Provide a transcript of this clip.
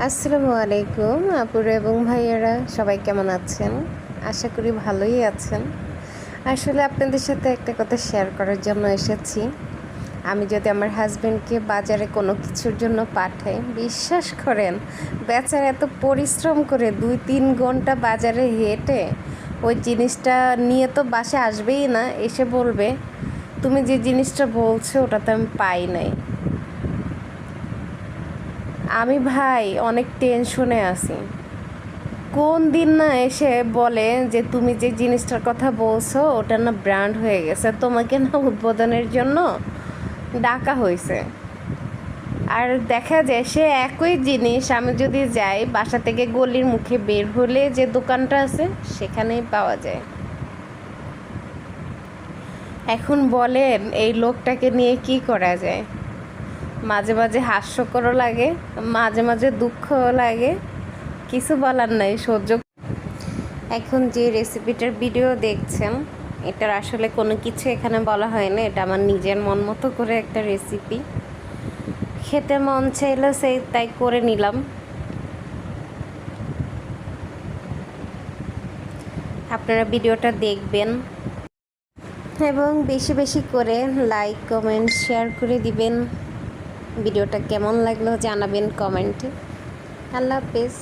আসসালামু আলাইকুম আপুরা এবং ভাইয়ারা, সবাই কেমন আছেন? আশা করি ভালোই আছেন। আসলে আপনাদের সাথে একটা কথা শেয়ার করার জন্য এসেছি। আমি যদি আমার হাজব্যান্ডকে বাজারে কোনো কিছুর জন্য পাঠাই, বিশ্বাস করেন বেচারা এত পরিশ্রম করে 2-3 ঘন্টা বাজারে হেঁটে ওই জিনিসটা নিয়ে তো বাসায় আসবেই না, এসে বলবে তুমি যে জিনিসটা বলছো ওটা তো আমি পাই নাই। আমি ভাই অনেক টেনশনে আছি। কোন দিন না এসে বলে যে তুমি যে জিনিসটার কথা বলছো ওটা না ব্র্যান্ড হয়ে গেছে, তোমাকে না উদ্বোধনের জন্য ডাকা হয়েছে। আর দেখা যায় সে একই জিনিস আমি যদি যাই বাসা থেকে গলির মুখে বের হলে যে দোকানটা আছে সেখানেই পাওয়া যায়। এখন বলেন এই লোকটাকে নিয়ে কি করা যায়? মাঝে মাঝে হাস্যকরও লাগে, মাঝে মাঝে দুঃখও লাগে, কিছু বলার নাই, সহ্য। এখন যে রেসিপিটার ভিডিও দেখছেন এটার আসলে কোনো কিছু এখানে বলা হয় না, এটা আমার নিজের মন মতো করে একটা রেসিপি। খেতে মন চাইলো সেই তাই করে নিলাম। আপনারা ভিডিওটা দেখবেন এবং বেশি বেশি করে লাইক কমেন্ট শেয়ার করে দিবেন। ভিডিওটা কেমন লাগলো জানাবেন কমেন্টে। আল্লাহ হাফেজ।